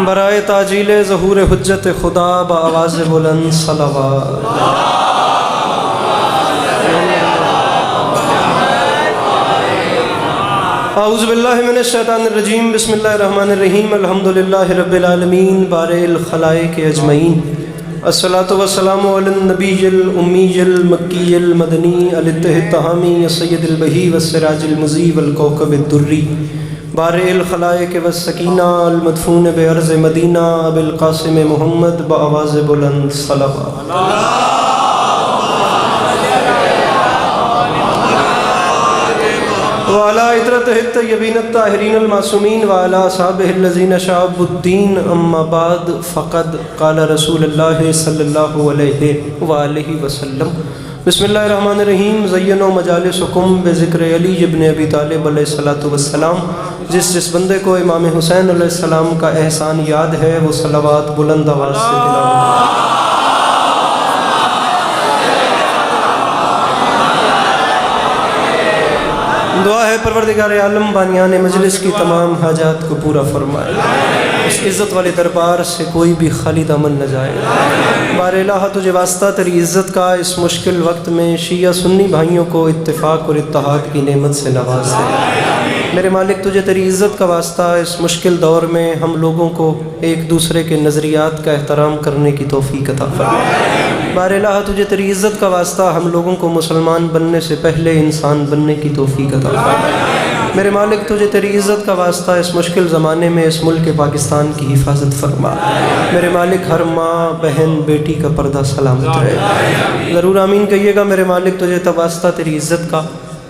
برائے تاجیل ظہور حجت خدا بآواز بلند صلوات۔ اعوذ باللہ من الشیطان الرجیم، بسم اللہ الرحمن الرحیم، الحمدللہ رب العالمین بارئ الخلائق اجمعین، الصلاۃ والسلام علی النبی الامی المکی المدنی الطہ التہامی سید البہی والسراج المضیء والکوكب الدری، بارئ الخلائق والسکینہ المدفون بارض مدینہ ابی القاسم محمد بآواز بلند صلوات۔ وعلى عطرته الطيبين الطاهرين المعصومين وعلى أصحابه الذين شعبوا الدين، أما بعد فقد قال رسول الله صلى الله عليه وآله وسلم، بسم اللہ الرحمن الرحیم، زینوا مجالسکم بذکر علی ابن ابی طالب علیہ الصلوۃ والسلام۔ جس بندے کو امام حسین علیہ السلام کا احسان یاد ہے وہ صلوات بلند آواز سے تلاوت۔ دعا ہے پروردگار عالم بانیان مجلس کی تمام حاجات کو پورا فرمائے، اس عزت والے دربار سے کوئی بھی خالی دامن نہ جائے۔ بار الہ تجھے واسطہ تیری عزت کا، اس مشکل وقت میں شیعہ سنی بھائیوں کو اتفاق اور اتحاد کی نعمت سے نواز دے۔ میرے مالک تجھے تیری عزت کا واسطہ اس مشکل دور میں ہم لوگوں کو ایک دوسرے کے نظریات کا احترام کرنے کی توفیق عطا فرما۔ بار الہ تجھے تیری عزت کا واسطہ ہم لوگوں کو مسلمان بننے سے پہلے انسان بننے کی توفیق عطا فرما۔ میرے مالک تجھے تیری عزت کا واسطہ اس مشکل زمانے میں اس ملک پاکستان کی حفاظت فرما۔ میرے مالک ہر ماں بہن بیٹی کا پردہ سلامت رہے، ضرور آمین کہیے گا۔ میرے مالک تجھے واسطہ تیری عزت کا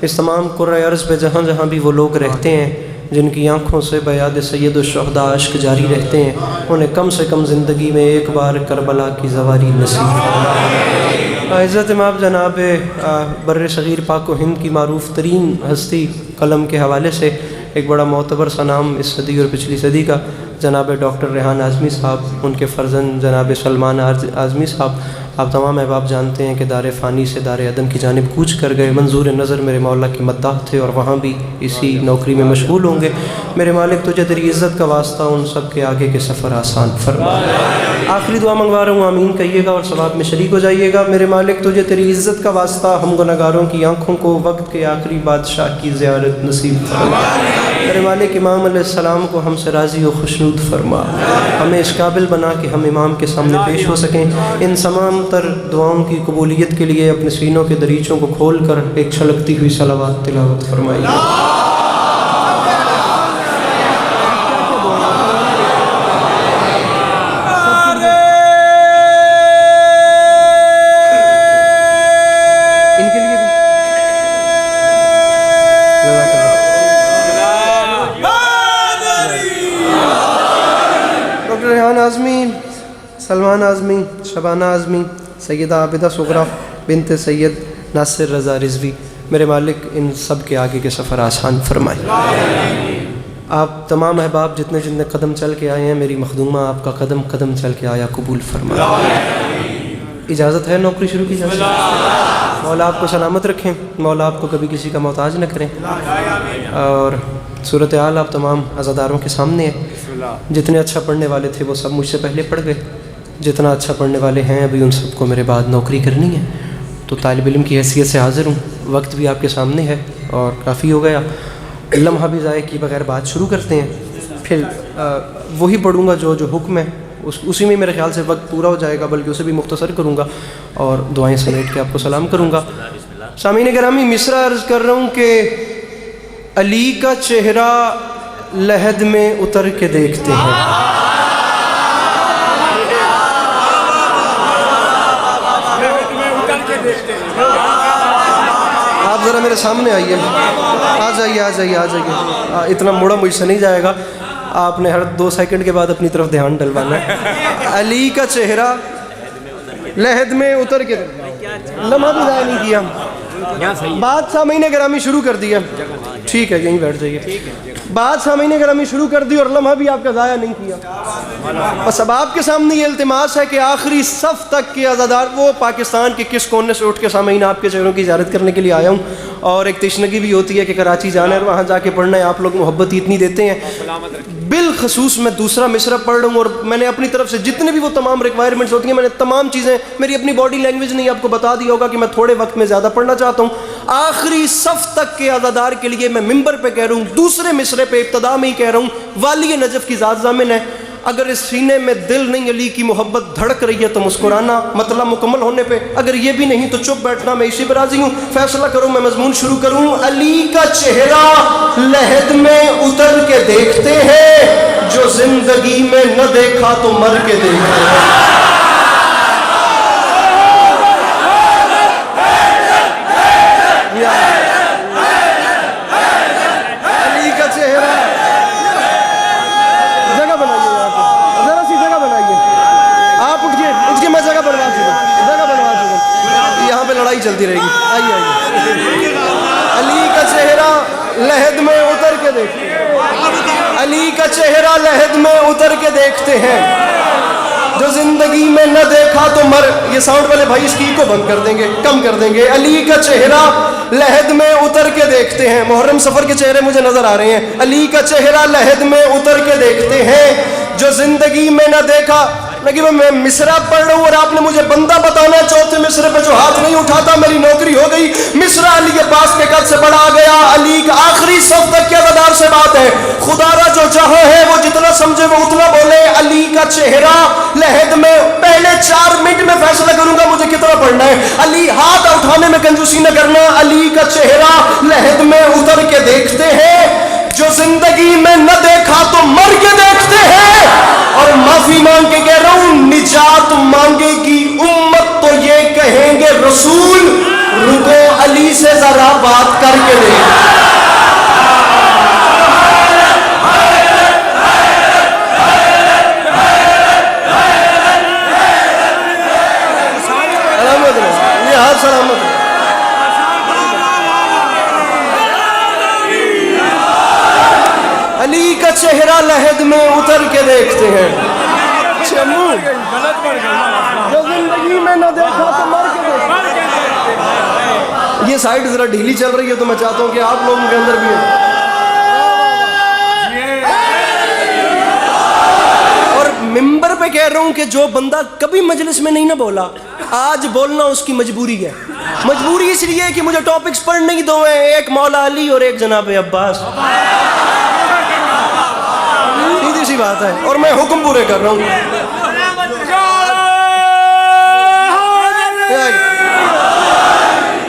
اس تمام کرۂ ارض پہ جہاں جہاں بھی وہ لوگ رہتے ہیں جن کی آنکھوں سے بیاد سید الشہداء اشک جاری رہتے ہیں، انہیں کم سے کم زندگی میں ایک بار کربلا کی زواری نصیب فرما۔ عزت مآب جناب بر صغیر پاک و ہند کی معروف ترین ہستی قلم کے حوالے سے ایک بڑا معتبر سا نام اس صدی اور پچھلی صدی کا جناب ڈاکٹر ریحان اعظمی صاحب، ان کے فرزند جناب سلمان اعظمی صاحب، آپ تمام احباب جانتے ہیں کہ دار فانی سے دار عدن کی جانب کوچ کر گئے۔ منظور نظر میرے مولا کی مداح تھے اور وہاں بھی اسی نوکری میں مشغول ہوں گے۔ میرے مالک تجھے تیری عزت کا واسطہ ان سب کے آگے کے سفر آسان فرما۔ آخری دعا منگوا رہا ہوں، آمین کہیے گا اور ثواب میں شریک ہو جائیے گا۔ میرے مالک تجھے تیری عزت کا واسطہ ہم گناہگاروں کی آنکھوں کو وقت کے آخری بادشاہ کی زیارت نصیب فرما۔ میرے مالک امام علیہ السلام کو ہم سے راضی و خوشنود فرما، ہمیں اس قابل بنا کہ ہم امام کے سامنے پیش ہو سکیں۔ ان تمام تر دعاؤں کی قبولیت کے لیے اپنے سینوں کے دریچوں کو کھول کر ایک چھلکتی ہوئی صلوات تلاوت فرمائیے۔ ڈاکٹر ریحان اعظمی، سلمان اعظمی، شبانہ اعظمی، سیدہ عابدہ صغریٰ بنت سید ناصر رضا رضوی، میرے مالک ان سب کے آگے کے سفر آسان فرمائے۔ آپ تمام احباب جتنے جتنے قدم چل کے آئے ہیں، میری مخدومہ آپ کا قدم قدم چل کے آیا قبول فرمائے۔ اجازت ہے نوکری شروع کی جائے؟ مولا آپ کو سلامت رکھیں، مولا آپ کو کبھی کسی کا محتاج نہ کریں، اور صورتحال آپ تمام عزاداروں کے سامنے ہے۔ جتنے اچھا پڑھنے والے تھے وہ سب مجھ سے پہلے پڑھ گئے، جتنا اچھا پڑھنے والے ہیں ابھی ان سب کو میرے بعد نوکری کرنی ہے، تو طالب علم کی حیثیت سے حاضر ہوں۔ وقت بھی آپ کے سامنے ہے اور کافی ہو گیا، لمحہ بھی ضائع کی بغیر بات شروع کرتے ہیں۔ پھر وہی پڑھوں گا جو حکم ہے، اسی میں میرے خیال سے وقت پورا ہو جائے گا، بلکہ اسے بھی مختصر کروں گا اور دعائیں سمیٹ کے آپ کو سلام کروں گا۔ سامعین گرامی، مصرع عرض کر رہا ہوں کہ علی کا چہرہ لحد میں اتر کے دیکھتے ہیں، آپ ذرا میرے سامنے آئیے، آ جائیے، اتنا موڑا مجھ سے نہیں جائے گا، آپ نے ہر 2 سیکنڈ کے بعد اپنی طرف دھیان ڈلوانا ہے۔ علی کا چہرہ لحد میں اتر کے، لمحہ بھی ضائع نہیں کیا، بات سامعین گرامی شروع کر دیا، ٹھیک ہے یہیں بیٹھ جائیے، بات سامعین گرامی شروع کر دی اور لمحہ بھی آپ کا ضائع نہیں کیا۔ بس اب آپ کے سامنے یہ التماس ہے کہ آخری صف تک کے عزادار، وہ پاکستان کے کس کونے سے اٹھ کے سامعین آپ کے چہروں کی زیارت کرنے کے لیے آیا ہوں، اور ایک تشنگی بھی ہوتی ہے کہ کراچی جانا ہے اور وہاں جا کے پڑھنا ہے، آپ لوگ محبت اتنی دیتے ہیں، بالخصوص میں دوسرا مصرع پڑھ رہا ہوں اور میں نے اپنی طرف سے جتنے بھی وہ تمام ریکوائرمنٹس ہوتی ہیں میں نے تمام چیزیں میری اپنی باڈی لینگویج نے آپ کو بتا دیا ہوگا کہ میں تھوڑے وقت میں زیادہ پڑھنا چاہتا ہوں. آخری صف تک کے عزادار کے لیے میں ممبر پہ کہہ رہا ہوں, دوسرے مصرع پہ ابتدا میں ہی کہہ رہا ہوں, والی نجف کی ذات ضامن ہے, اگر اس سینے میں دل نہیں علی کی محبت دھڑک رہی ہے تو مسکرانا مطلب مکمل ہونے پہ, اگر یہ بھی نہیں تو چپ بیٹھنا, میں اسی پہ راضی ہوں. فیصلہ کروں, میں مضمون شروع کروں. علی کا چہرہ لحد میں اتر کے دیکھتے ہیں, جو زندگی میں نہ دیکھا تو مر کے دیکھتے ہیں. علی کا چہرہ, جگہ بنائیے یہاں پہ, ذرا سی جگہ بنائیے. آپ اٹھ کے میں جگہ بنوا چکا, یہاں پہ لڑائی چلتی رہے گی. آئیے آئیے. علی کا چہرہ لحد میں اتر کے دیکھتے ہیں, علی کا چہرہ لحد میں اتر کے دیکھتے ہیں, جو زندگی میں نہ دیکھا تو مر. یہ ساؤنڈ والے بھائی اس کی کو بند کر دیں گے, کم کر دیں گے. علی کا چہرہ لحد میں اتر کے دیکھتے ہیں. محرم سفر کے چہرے مجھے نظر آ رہے ہیں. علی کا چہرہ لحد میں اتر کے دیکھتے ہیں, جو زندگی میں نہ دیکھا. لیکن میں مصرع پڑھ رہا ہوں اور آپ نے مجھے بندہ بتانا ہے چوتھے مصرع پہ جو ہاتھ نہیں اٹھاتا میری نوکری ہو گئی. مصرع علی کے پاس کے قد سے بڑا آ گیا. علی کا آخری صف تک کے عزادار سے بات ہے, خدا را جو جہاں ہے وہ جتنا سمجھے وہ اتنا بولے. علی کا چہرہ لحد میں, پہلے 4 منٹ میں فیصلہ کروں گا مجھے کتنا پڑھنا ہے. علی ہاتھ اٹھانے میں کنجوسی نہ کرنا. علی کا چہرہ لحد میں اتر کے دیکھتے ہیں, جو زندگی میں نہ دیکھا تو مر کے دیکھتے ہیں. اور معافی مانگ کے کہہ رہا ہوں, نجات مانگے گی امت تو یہ کہیں گے رسول, رکو علی سے ذرا بات کر کے دیکھ. یہ ہاتھ سلامت ہے. علی کا چہرہ لحد میں اتر کے دیکھتے ہیں, جو زندگی میں نہ دیکھا تو مر کے دیکھتے ہیں. یہ سائیڈ ذرا ڈھیلی چل رہی ہے تو میں چاہتا ہوں کہ آپ لوگوں کے اندر بھی ہے. اور ممبر پہ کہہ رہا ہوں کہ جو بندہ کبھی مجلس میں نہیں نہ بولا, آج بولنا اس کی مجبوری ہے. مجبوری اس لیے کہ مجھے ٹاپکس پڑھنے ہی دو ہیں, ایک مولا علی اور ایک جناب عباس. سیدھی سی بات ہے, اور میں حکم پورے کر رہا ہوں.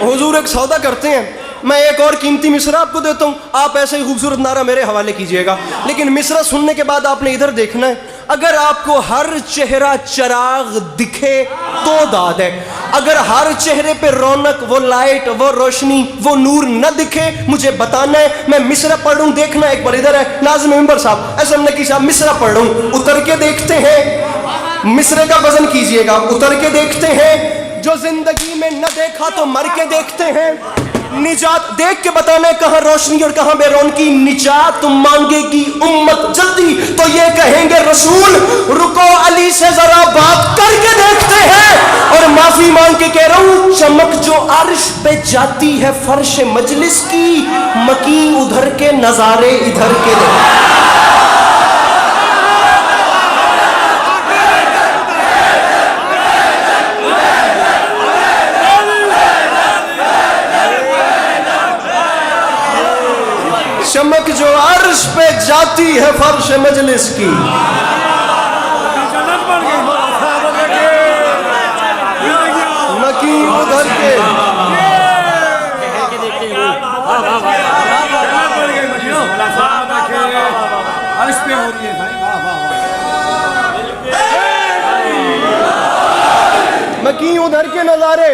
حضور ایک سودا کرتے ہیں, میں ایک اور قیمتی مصرع آپ کو دیتا ہوں, آپ ایسے ہی خوبصورت نعرہ میرے حوالے کیجئے گا, لیکن مصرع سننے کے بعد آپ نے ادھر دیکھنا ہے. اگر آپ کو ہر چہرہ چراغ دکھے تو داد ہے, اگر ہر چہرے پہ رونق, وہ لائٹ, وہ روشنی, وہ نور نہ دکھے مجھے بتانا ہے. میں مصرع پڑھ رہا ہوں, دیکھنا ایک بار ادھر ہے ناظم ممبر صاحب, ایسا نقی صاحب, مصرع پڑھ رہا ہوں, اتر کے دیکھتے ہیں. مصرع کا وزن کیجئے گا, اتر کے دیکھتے ہیں, جو زندگی میں نہ دیکھا تو مر کے دیکھتے ہیں. نجات دیکھ کے بتانا ہے کہاں روشنی اور کہاں بے رونقی. نجات مانگے گی امت جلدی تو یہ کہیں گے رسول, رکو علی سے ذرا بات کر کے دیکھتے ہیں. اور معافی مانگ کے کہہ رہا ہوں, چمک جو عرش پہ جاتی ہے فرش مجلس کی, مکین ادھر کے نظارے ادھر کے دیکھتے. چمک جو عرش پہ جاتی ہے فرش مجلس کی, مکین ادھر کے. مکین ادھر کے نظارے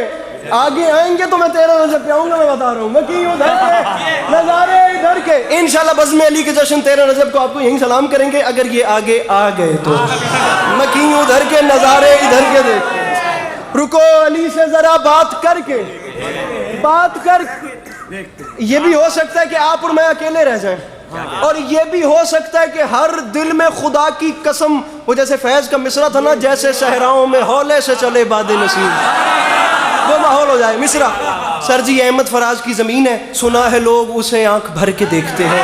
آگے آئیں گے تو میں 13 رجب پہ آؤں گا, میں بتا رہا ہوں. مکین ادھر کے نظارے ادھر کے. انشاءاللہ بزم علی کے جشن 13 رجب کو آپ کو یہیں سلام کریں گے اگر یہ آگے آ گئے تو. مکین ادھر کے نظارے ادھر کے دیکھیں, رکو علی سے ذرا بات کر کے, بات کر. یہ بھی ہو سکتا ہے کہ آپ اور میں اکیلے رہ جائیں, اور یہ بھی ہو سکتا ہے کہ ہر دل میں خدا کی قسم, وہ جیسے فیض کا مصرع تھا نا, جیسے صحراؤں میں ہولے سے چلے باد نصیب, وہ ماحول ہو جائے. مصرع سر جی احمد فراز کی زمین ہے, سنا ہے لوگ اسے آنکھ بھر کے دیکھتے ہیں.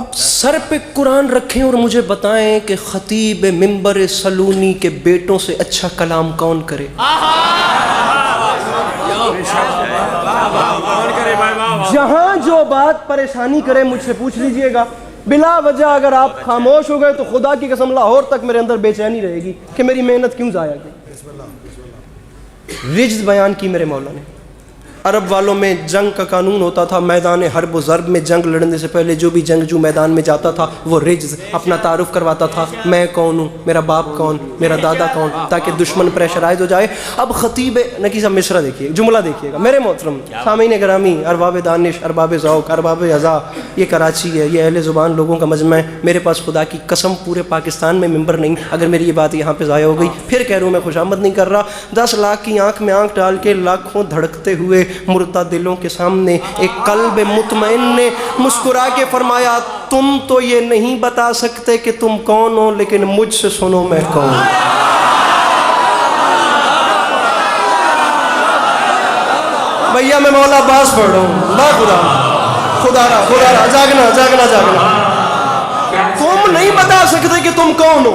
اب سر پہ قرآن رکھیں اور مجھے بتائیں کہ خطیب منبر سلونی کے بیٹوں سے اچھا کلام کون کرے؟ جہاں جو بات پریشانی کرے مجھ سے پوچھ لیجئے گا، بلا وجہ اگر آپ خاموش ہو گئے تو خدا کی قسم لاہور تک میرے اندر بے چینی رہے گی کہ میری محنت کیوں ضائع کی۔ رجز بیان کی میرے مولا نے۔ عرب والوں میں جنگ کا قانون ہوتا تھا، میدان حرب و ضرب میں جنگ لڑنے سے پہلے جو بھی جنگجو میدان میں جاتا تھا وہ رجز اپنا تعارف کرواتا تھا، میں کون ہوں، میرا باپ کون، میرا دادا کون، تاکہ دشمن پریشرائز ہو جائے۔ اب خطیب نقی صاحب مصرع دیکھیے، جملہ دیکھیے گا میرے محترم سامعین گرامی، ارباب دانش، ارباب ذوق، ارباب اذا، یہ کراچی ہے، یہ اہل زبان لوگوں کا مجمع ہے۔ میرے پاس خدا کی قسم پورے پاکستان میں ممبر نہیں، اگر میری یہ بات یہاں پہ ضائع ہو گئی پھر کہہ رہا ہوں میں خوشامد نہیں کر رہا۔ 10 لاکھ کی آنکھ میں آنکھ ڈال کے لاکھوں دھڑکتے ہوئے مردہ دلوں کے سامنے ایک قلب مطمئن نے مسکرا کے فرمایا، تم تو یہ نہیں بتا سکتے کہ تم کون ہو، لیکن مجھ سے سنو میں کون ہوں۔ بھیا میں مولا عباس پڑھ رہا ہوں، با خدا را جاگنا تم نہیں بتا سکتے کہ تم کون ہو،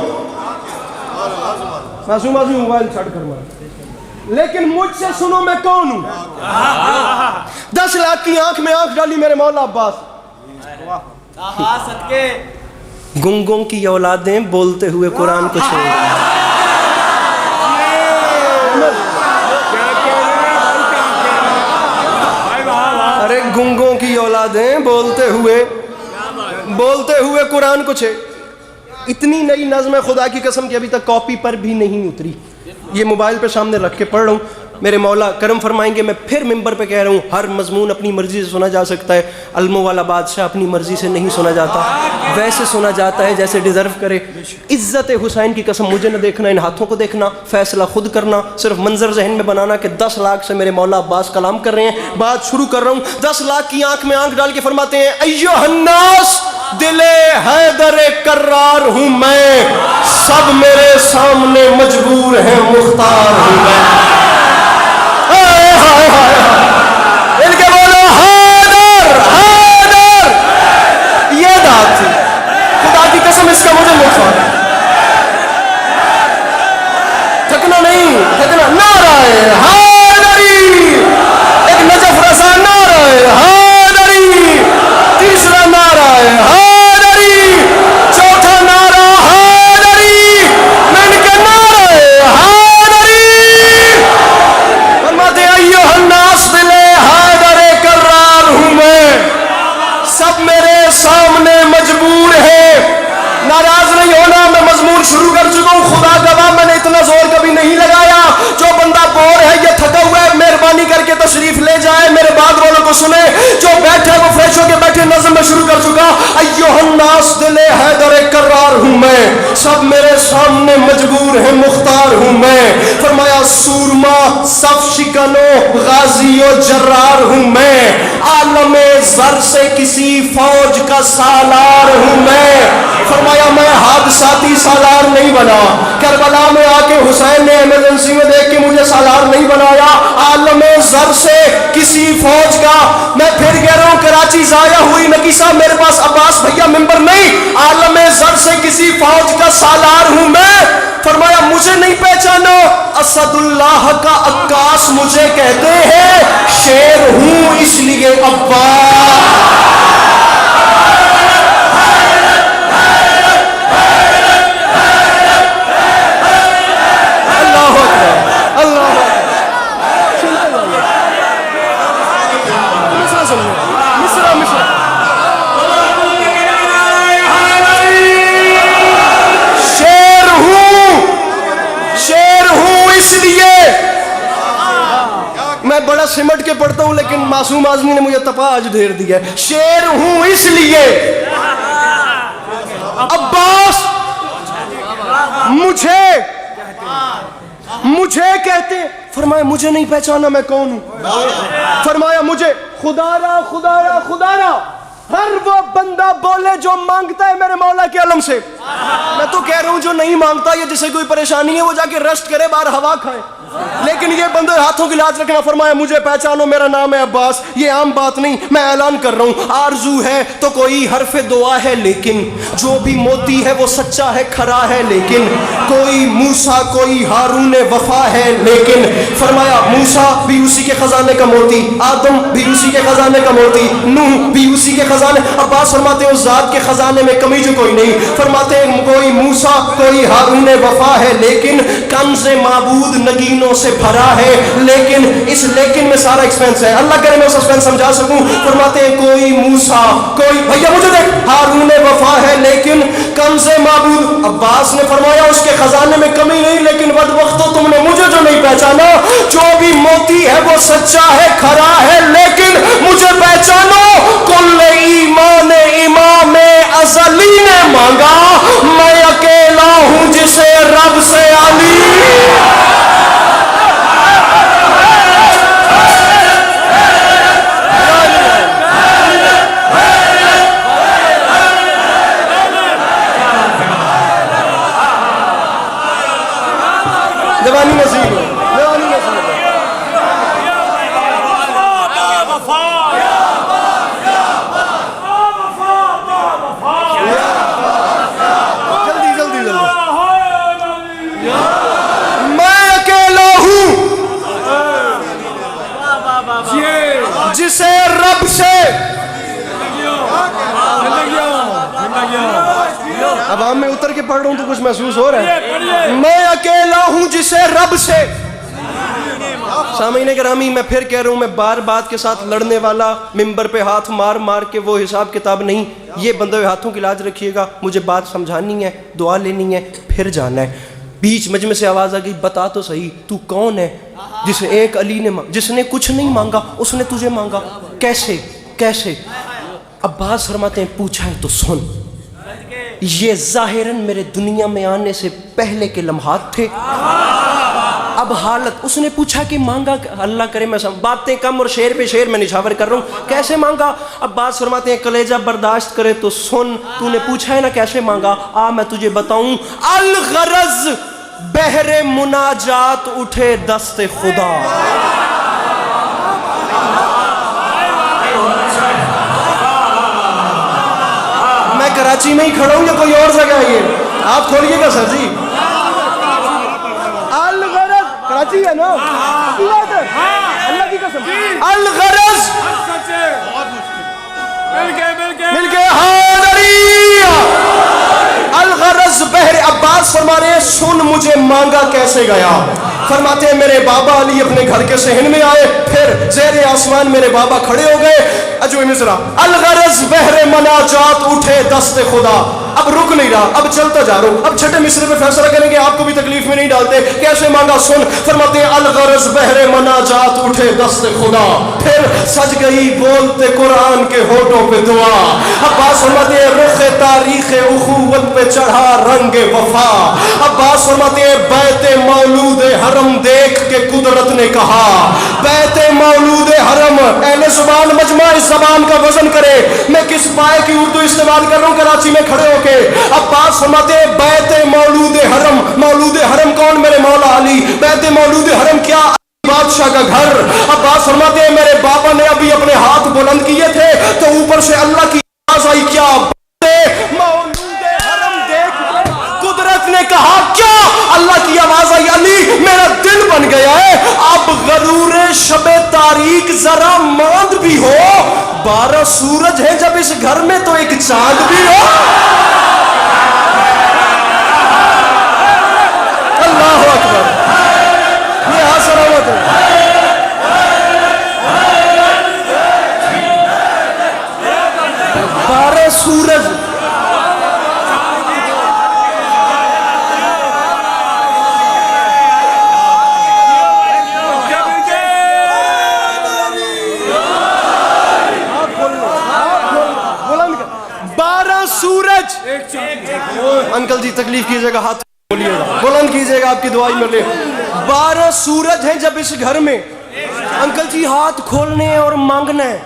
معصوم موبائل چھڑ کر مارا، لیکن مجھ سے سنو میں کون ہوں۔ 10 لاکھ کی آنکھ میں آنکھ ڈالی میرے مولا عباس۔ گنگوں کی اولادیں بولتے ہوئے قرآن کو چھوڑ، ارے گنگوں کی اولادیں بولتے ہوئے قرآن کو چھوڑ۔ اتنی نئی نظم ہے خدا کی قسم کی ابھی تک کاپی پر بھی نہیں اتری، یہ موبائل پہ سامنے رکھ کے پڑھ رہا ہوں۔ میرے مولا کرم فرمائیں گے، میں پھر ممبر پہ کہہ رہا ہوں ہر مضمون اپنی مرضی سے سنا جا سکتا ہے، علموں والا بادشاہ اپنی مرضی سے نہیں سنا جاتا، ویسے سنا جاتا ہے جیسے ڈیزرو کرے۔ عزت حسین کی قسم مجھے نہ دیکھنا، ان ہاتھوں کو دیکھنا، فیصلہ خود کرنا، صرف منظر ذہن میں بنانا کہ 10 لاکھ سے میرے مولا عباس کلام کر رہے ہیں۔ بات شروع کر رہا ہوں، 10 لاکھ کی آنکھ میں آنکھ ڈال کے فرماتے ہیں، ایھا الناس دل حیدر کرار ہوں میں، سب میرے سامنے مجبور ہیں مختار ہوں میں۔ ان کے بولو حیدر حیدر، یہ بات تھی، خدا کی قسم اس کا مجھے مطمئن ہے، تھکنا نہیں، تھکنا۔ نعرہ حیدری، ایک نجف رسا نعرہ حیدری، تیسرا نعرہ حیدری، چوتھا نعرہ حیدری، میں نے کہا نعرہ حیدری۔ فرماتے ہیں ایھا الناس دل حیدر کرار ہوں میں، سب میرے سامنے مجبور ہے۔ ناراض نہیں ہونا، میں مضمون شروع کر چکا ہوں، خدا گواہ میں نے اتنا زور کبھی نہیں لگایا۔ جو بندہ بور ہے یا تھکا ہوا ہے مہربانی کر کے تشریف لے جائے، میرے بعد والوں کو سنے، جو بیٹھے وہ فریش ہو کے بیٹھے۔ نظم میں شروع کر چکا، ایھا الناس دل حیدر کرار ہوں میں، سب میرے سامنے مجبور ہیں مختار ہوں میں۔ فرمایا سورما صف شکن و غازی و جرار ہوں میں، عالم زر سے کسی فوج کا سالار ہوں میں۔ فرمایا میں حادثاتی سالار نہیں بنا، کربلا میں آ کے حسین نے ایمرجنسی میں دیکھ کے مجھے سالار نہیں بنایا، عالم زر سے کسی فوج کا۔ میں پھر کہہ رہا ہوں کراچی ضائع ہوئی نقی صاحب، میرے پاس عباس بھیا ممبر نہیں، عالم زر سے کسی فوج کا سالار ہوں میں۔ فرمایا مجھے نہیں پہچانو، اسد اللہ کا عکاس مجھے کہتے ہیں، شیر ہوں اس لیے عباس۔ میں بڑا سمٹ کے پڑھتا ہوں لیکن معصوم آزمی نے مجھے تپا آج دھیر دیا ہے۔ شیر ہوں اس لیے عباس مجھے کہتے، فرمایا مجھے نہیں پہچانا میں کون ہوں، فرمایا مجھے خدا را ہر وہ بندہ بولے جو مانگتا ہے میرے مولا کے علم سے۔ میں تو کہہ رہا ہوں جو نہیں مانگتا یا جسے کوئی پریشانی ہے وہ جا کے ریسٹ کرے، باہر ہوا کھائے۔ لیکن یہ بندے ہاتھوں کی لاج رکھنا، فرمایا مجھے پہچانو میرا نام ہے عباس. یہ عام بات نہیں، میں اعلان کر رہا ہوں، آرزو ہے تو کوئی حرف دعا ہے، لیکن جو بھی موتی ہے وہ سچا ہے، کھرا ہے، لیکن کوئی موسیٰ کوئی ہارون وفا ہے، لیکن فرمایا موسیٰ بھی اسی کے خزانے کا موتی، آدم بھی اسی کے خزانے کا موتی، نوح بھی اسی کے خزانے. عباس فرماتے ہیں اس ذات کے خزانے میں کمی جو کوئی نہیں. فرماتے ہیں کوئی موسیٰ کوئی ہارون وفا ہے، لیکن کنز معبود نگینوں سے بھرا ہے. لیکن اس لیکن میں سارا ایکسپینس ہے، اللہ کرے میں اس ایکسپینس سمجھا سکوں. فرماتے ہیں کوئی موسیٰ کوئی بھیا مجھے دیکھ ہارون وفا ہے، لیکن کنز معبود. عباس نے فرمایا اس کے خزانے میں کمی نہیں، لیکن بدبختو تم نے مجھے جو نہیں پہچانا. جو بھی موتی ہے وہ سچا ہے، کھرا ہے، لیکن مجھے پہچانو. کل ایمان امام ازلی نے مانگا، میں اکیلا ہوں جسے رب سے علی. جوانی نصیب ہو، جوانی نصیب ہو. جلدی جلدی جلدی. میں اکیلا ہوں جسے رب سے. اب ہم میں اتر کے پڑھ رہا ہوں تو کچھ محسوس ہو رہا ہے. میں اکیلا ہوں جسے رب سے. سامعین گرامی میں پھر کہہ رہا ہوں، میں بار بات کے ساتھ لڑنے والا، ممبر پہ ہاتھ مار مار کے وہ حساب کتاب نہیں. یہ بندے ہاتھوں کی لاج رکھیے گا، مجھے بات سمجھانی ہے، دعا لینی ہے، پھر جانا ہے. بیچ مجمع سے آواز آ گئی، بتا تو صحیح تو کون ہے جسے ایک علی نے جس نے کچھ نہیں مانگا اس نے تجھے مانگا؟ کیسے کیسے؟ عباس فرماتے ہیں پوچھا ہے تو سن. یہ ظاہراً میرے دنیا میں آنے سے پہلے کے لمحات تھے. اب حالت اس نے پوچھا کہ مانگا، اللہ کرے میں باتیں کم اور شعر پہ شعر میں نشاور کر رہا ہوں. کیسے مانگا؟ عباس فرماتے ہیں کلیجہ برداشت کرے تو سن. تو نے پوچھا ہے نا کیسے مانگا، آ میں تجھے بتاؤں. الغرض بحر مناجات اٹھے دست خدا. میں کراچی میں ہی کھڑا ہوں یا کوئی اور جگہ ہے؟ یہ آپ کھولیے گا سر جی. الغرض کراچی ہے نا، اللہ کی قسم. الغرض مل کے الغرض بحر. عباس فرما رہے ہیں سن مجھے مانگا کیسے گیا. فرماتے ہیں میرے بابا علی اپنے گھر کے صحن میں آئے، پھر زیر آسمان میرے بابا کھڑے ہو گئے. اجو مصرا الغرض بحر مناجات اٹھے دست خدا. اب رک نہیں رہا، اب چلتا جا رہا ہوں. اب چھٹے مصرے میں فیصلہ کریں گے، آپ کو بھی تکلیف میں نہیں ڈالتے. کیسے مانگا سن. فرماتے ہیں الغرض بحر مناجات اٹھے دست خدا. پھر سج گئی بولتے قرآن کے ہونٹوں پہ دعا. عباس فرماتے ہیں رخ تاریخ اخوت پہ چڑھا رنگ وفا. عباس فرماتے ہیں بیت مولود حرم دیکھ کے قدرت نے کہا. بیت مولود حرم، اہل زبان مجمع اس زبان کا وزن کرے. میں کس پائے کی اردو استعمال کر رہا ہوں کراچی میں کھڑے ہو کے. عباس فرماتے ہیں بیت مولود حرم. مولود حرم کون؟ میرے مولا علی. بیت مولود حرم کیا؟ بادشاہ کا گھر. عباس فرماتے ہیں میرے بابا نے ابھی اپنے ہاتھ بلند کیے تھے تو اوپر سے اللہ کی آواز آئی، کیا مولود حرم دیکھ کر قدرت نے کہا کیا؟ اللہ کی آواز آئی، علی میرا دل بن گیا ہے. اب غرور شب تاریک ذرا ماند بھی ہو. 12 سورج ہیں جب اس گھر میں تو ایک چاند بھی ہو. اللہ اکبر. یہ حسرت ہے. 12 سورج. انکل جی تکلیف کیجئے گا، ہاتھ بولیے گا، بلند کیجئے گا، آپ کی دعائی ملے. 12 سورج ہیں جب اس گھر میں. انکل جی ہاتھ کھولنے اور مانگنا ہے،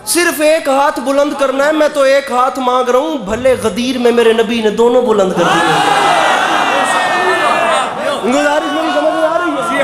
صرف ایک ہاتھ بلند کرنا ہے. میں تو ایک ہاتھ مانگ رہا ہوں، بھلے غدیر میں میرے نبی نے دونوں بلند کر دیے. گزارش میری سمجھ میں آ رہی ہے؟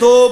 2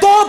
2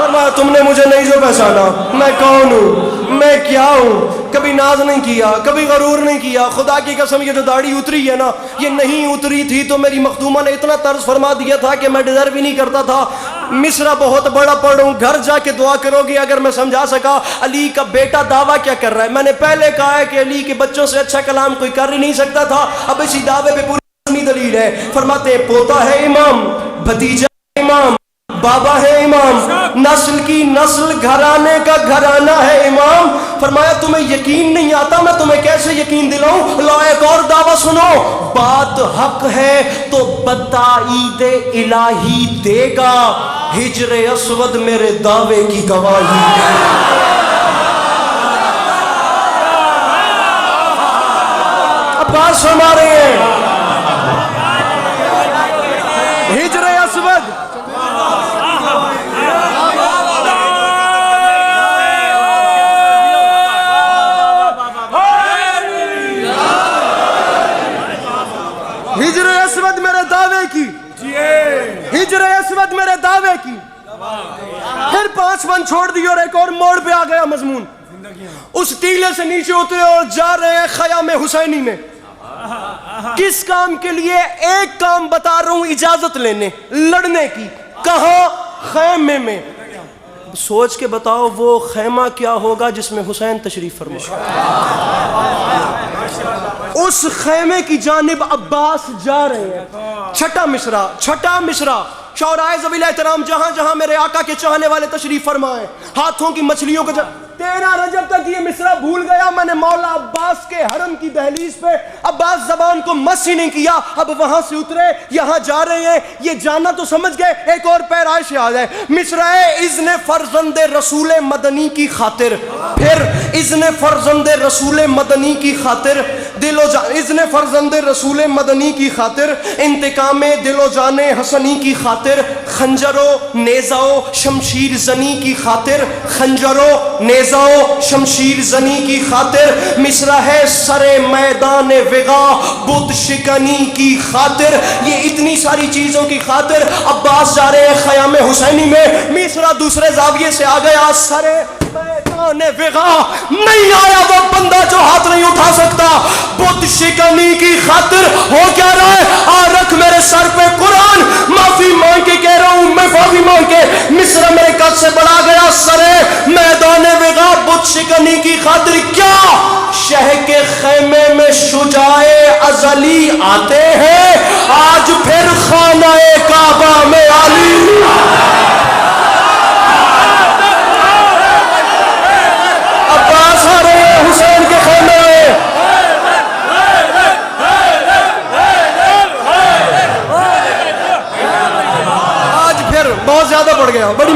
فرمایا تم نے مجھے نہیں جو پہچانا میں کون ہوں میں کیا ہوں کبھی ناز نہیں کیا کبھی غرور نہیں کیا خدا کی قسم یہ جو داڑھی اتری ہے نا یہ نہیں اتری تھی تو میری مخدومہ نے اتنا طرز فرما دیا تھا کہ میں ڈیزرو بھی نہیں کرتا تھا مصرع بہت بڑا پڑھوں گھر جا کے دعا کرو گی اگر میں سمجھا سکا علی کا بیٹا دعویٰ کیا کر رہا ہے میں نے پہلے کہا ہے کہ علی کے بچوں سے اچھا کلام کوئی کر ہی نہیں سکتا تھا اب اسی دعوے پہ پوری دلیل ہے فرماتے ہیں پوتا ہے امام بھتیجا ہے امام بابا ہے امام نسل کی نسل گھرانے کا گھرانہ ہے امام فرمایا تمہیں یقین نہیں آتا میں تمہیں کیسے یقین دلاؤں لا ایک اور دعویٰ سنو بات حق ہے تو بتائید الہی دے گا ہجر اسود میرے دعوے کی گواہی ہے عباس فرما رہے ہیں ہجر اسود ہجر اسود میرے دعوے کی ہجر اسود میرے دعوے کی پھر 5 من چھوڑ دی اور ایک اور موڑ پہ آ گیا مضمون اس ٹیلے سے نیچے اترے اور جا رہے ہیں خیام حسینی میں کس کام کے لیے ایک کام بتا رہا ہوں اجازت لینے لڑنے کی کہاں خیمے میں سوچ کے بتاؤ وہ خیمہ کیا ہوگا جس میں حسین تشریف فرما اس خیمے کی جانب عباس جا رہے ہیں چھٹا مصرع شعراء ذوی احترام جہاں جہاں میرے آقا کے چاہنے والے تشریف فرمائے ہاتھوں کی مچھلیوں کو 13 رجب تک یہ مصرع بھول گیا میں نے مولا عباس کے حرم کی دہلیز پہ عباس زبان کو مس ہی نہیں کیا اب وہاں سے اترے یہاں جا رہے ہیں یہ جانا تو سمجھ گئے ایک اور پیرائش سے آ جائے مصرع اذن فرزند رسول مدنی کی خاطر پھر اذن فرزند رسول مدنی کی خاطر دل و جان اذن فرزند رسول مدنی کی خاطر انتقام دل و جان حسنی کی خاطر خنجر و نیزہ و شمشیر زنی کی خاطر خنجر و نیزہ شمشیر زنی کی خاطر مصرع ہے سر میدان وغا بت شکنی کی خاطر یہ اتنی ساری چیزوں کی خاطر عباس جا رہے ہیں خیام حسینی میں مصرع دوسرے زاویے سے آ گیا سر میدان وغا نہیں آیا وہ بندہ جو ہاتھ نہیں اٹھا سکتا بت شکنی کی خاطر ہو کیا رہا ہے آ رکھ میرے سر پہ قرآن معافی مانگ کے کہہ رہا ہوں میں معافی مانگ کے مصرع میرے قد سے بڑھا گیا سر میدان وغا بت شکنی کی خاطر کیا شہ کے خیمے میں شجاع ازلی آتے ہیں آج پھر خانہ کعبہ میں علی عباس آ رہے ہیں حسین کے خیمے میں آج پھر بہت زیادہ بڑھ گیا بڑی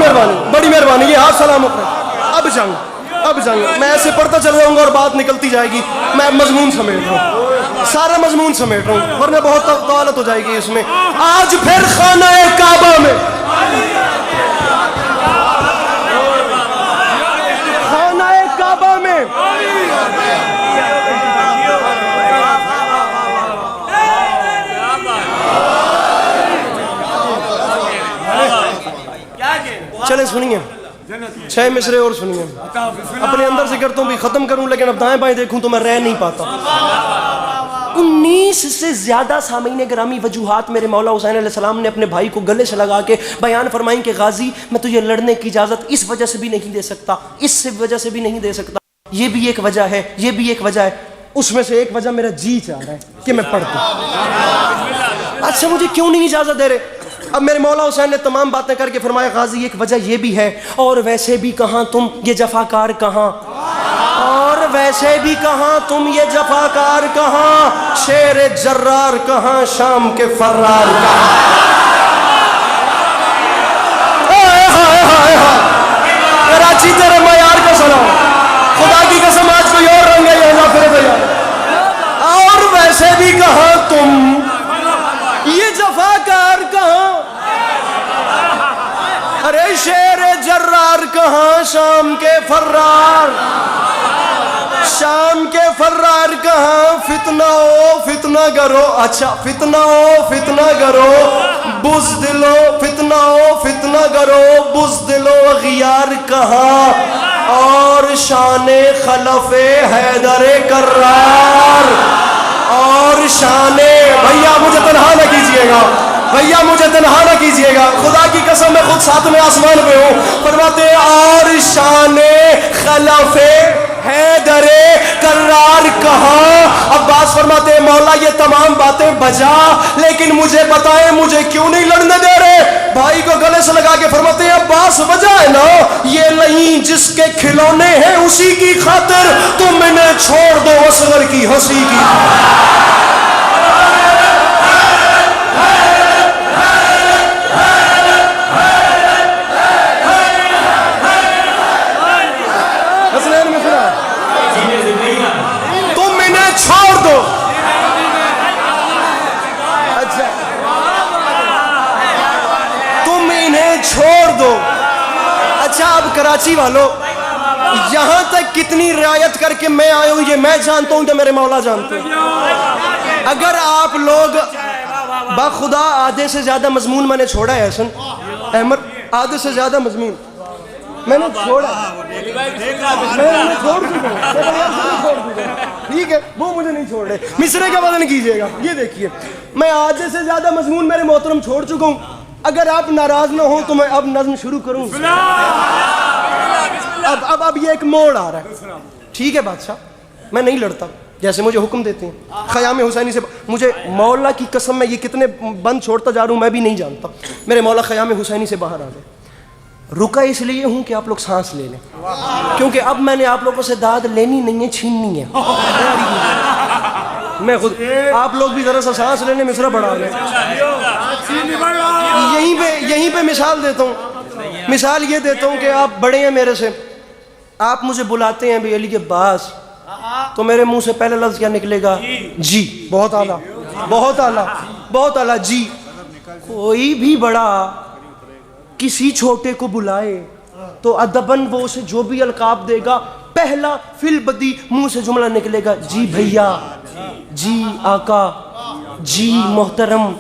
مہربانی یہ ہاتھ سلام اب جاؤں میں ایسے پڑھتا چل جاؤں گا اور بات نکلتی جائے گی میں مضمون سمیٹ رہا ہوں سارا مضمون سمیٹ رہا ہوں ورنہ بہت طوالت ہو جائے گی اس میں آج پھر خانہ کعبہ میں خانہ کعبہ میں چلیں سنیے 6 مصرے اور سنیے اپنے اندر سے کرتا ہوں بھی ختم کروں لیکن اب دائیں بائیں دیکھوں تو میں رہ نہیں پاتا 19 سے زیادہ سامعین گرامی وجوہات میرے مولا حسین علیہ السلام نے اپنے بھائی کو گلے سے لگا کے بیان فرمائیں کہ غازی میں تجھے لڑنے کی اجازت اس وجہ سے بھی نہیں دے سکتا اس وجہ سے بھی نہیں دے سکتا یہ بھی ایک وجہ ہے یہ بھی ایک وجہ ہے اس میں سے ایک وجہ میرا جی چاہ رہا ہے کہ میں پڑھ دوں اچھا مجھے کیوں نہیں اجازت دے رہے اب میرے مولا حسین نے تمام باتیں کر کے فرمایا غازی ایک وجہ یہ بھی ہے اور ویسے بھی کہاں تم یہ جفاکار کہاں اور ویسے بھی کہاں تم یہ جفاکار کہاں شیر جرار کہاں شام کے فرار کہاں کراچی تیرے معیار کا سلام خدا کی قسم آج کوئی اور رنگ ہے یہاں پھر بھیا اور ویسے بھی کہاں تم یہ جفاکار کہاں ارے شیر جرار کہاں شام کے فرار شام کے فرار کہاں فتنہ ہو فتنہ کرو اچھا فتنہ ہو فتنہ کرو بزدلو فتنہ ہو فتنہ کرو بزدلو اغیار کہاں اور شان خلف حیدر کرار اور شان بھیا مجھے تنہا نہ کیجئے گا بھیا مجھے تنہا نہ کیجئے گا خدا کی قسم میں خود ساتویں آسمان پہ ہوں فرماتے اور شان خلف حیدر کرار کہاں عباس فرماتے مولا یہ تمام باتیں بجا لیکن مجھے بتائیں مجھے کیوں نہیں لڑنے دے رہے بھائی کو گلے سے لگا کے فرماتے عباس وجہ ہے نا یہ نہیں جس کے کھلونے ہیں اسی کی خاطر تم انہیں چھوڑ دو اصغر کی ہنسی کی چھوڑ دو اچھا اب کراچی والوں یہاں تک کتنی رعایت کر کے میں آیا ہوں یہ میں جانتا ہوں کہ میرے مولا جانتے ہیں اگر آپ لوگ باخدا آدھے سے زیادہ مضمون میں نے چھوڑا ہے حسن احمد آدھے سے زیادہ مضمون میں نے چھوڑا میں چھوڑ چکا ٹھیک ہے وہ مجھے نہیں چھوڑ رہے مصرے کا وزن کیجئے گا یہ دیکھیے میں آدھے سے زیادہ مضمون میرے محترم چھوڑ چکا ہوں اگر آپ ناراض نہ ہوں تو میں اب نظم شروع کروں اب یہ ایک موڑ آ رہا ہے ٹھیک ہے بادشاہ میں نہیں لڑتا جیسے مجھے حکم دیتے ہیں خیام حسینی سے مجھے مولا کی قسم میں یہ کتنے بند چھوڑتا جا رہا ہوں میں بھی نہیں جانتا میرے مولا خیام حسینی سے باہر آ گئے رکا اس لیے ہوں کہ آپ لوگ سانس لے لیں کیونکہ اب میں نے آپ لوگوں سے داد لینی نہیں ہے چھیننی ہے میں خود آپ لوگ بھی ذرا سا سانس لینے مصرع بڑھا لیں یہیں پہ مثال دیتا ہوں مثال یہ دیتا ہوں کہ آپ بڑے ہیں میرے سے آپ مجھے بلاتے ہیں بھی علی عباس تو میرے منہ سے پہلا لفظ کیا نکلے گا جی بہت اعلیٰ بہت اعلیٰ بہت اعلیٰ جی کوئی بھی بڑا کسی چھوٹے کو بلائے تو ادباً وہ اسے جو بھی القاب دے گا پہلا فی البدی منہ سے جملہ نکلے گا جی بھیا جی آقا جی محترم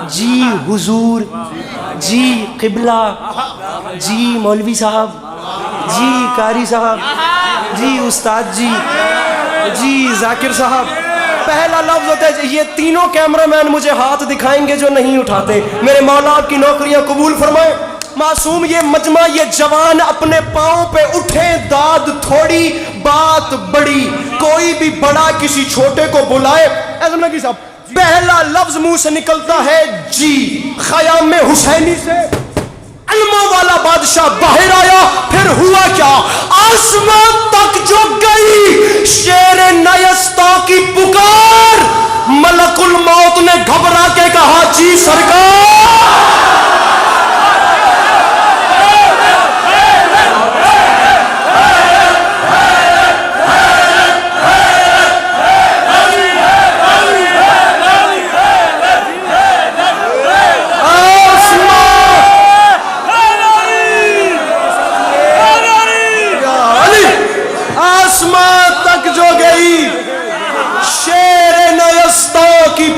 جی حضور جی قبلہ جی مولوی صاحب جی قاری صاحب جی استاد جی جی ذاکر صاحب پہلا لفظ ہوتا ہے یہ تینوں کیمرہ مین مجھے ہاتھ دکھائیں گے جو نہیں اٹھاتے میرے مولا آپ کی نوکریاں قبول فرمائیں معصوم یہ مجمع یہ جوان اپنے پاؤں پہ اٹھیں داد تھوڑی بات بڑی کوئی بھی بڑا کسی چھوٹے کو بلائے ایسا لگی صاحب پہلا لفظ منہ سے نکلتا ہے جی خیام حسینی سے علموں والا بادشاہ باہر آیا پھر ہوا کیا آسمان تک جو گئی شیر نیستا کی پکار ملک الموت نے گھبرا کے کہا جی سرکار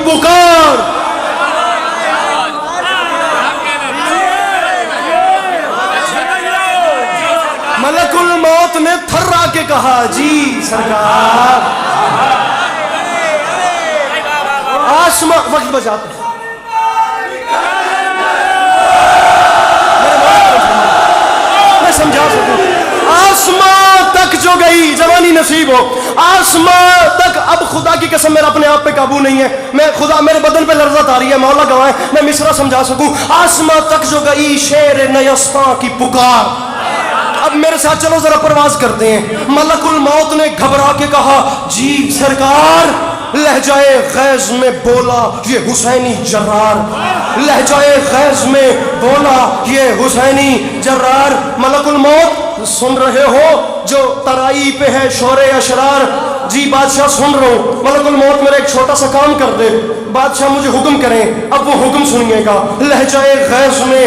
پکار ملک الموت نے تھرا کے کہا جی سرکار آسمان وقت بجاتا میں سمجھا سکوں آسمان تک جو گئی جوانی نصیب ہو آسمان تک اب خدا کی قسم میرا اپنے آپ پہ قابو نہیں ہے میں خدا میرے بدن پہ لرزت آ رہی ہے مولا گواہ میں مصرع سمجھا سکوں آسمان تک جو گئی شیر نیستا کی پکار اب میرے ساتھ چلو ذرا پرواز کرتے ہیں ملک الموت نے گھبرا کے کہا جی سرکار لہجائے غیظ میں بولا یہ حسینی جرار لہجائے غیظ میں بولا یہ حسینی جرار ملک الموت سن رہے ہو جو ترائی پہ ہے شور اشرار جی بادشاہ سن رہا ہوں ملک الموت میرا ایک چھوٹا سا کام کر دے بادشاہ مجھے حکم کریں اب وہ حکم سنیے گا لہجائے غیظ میں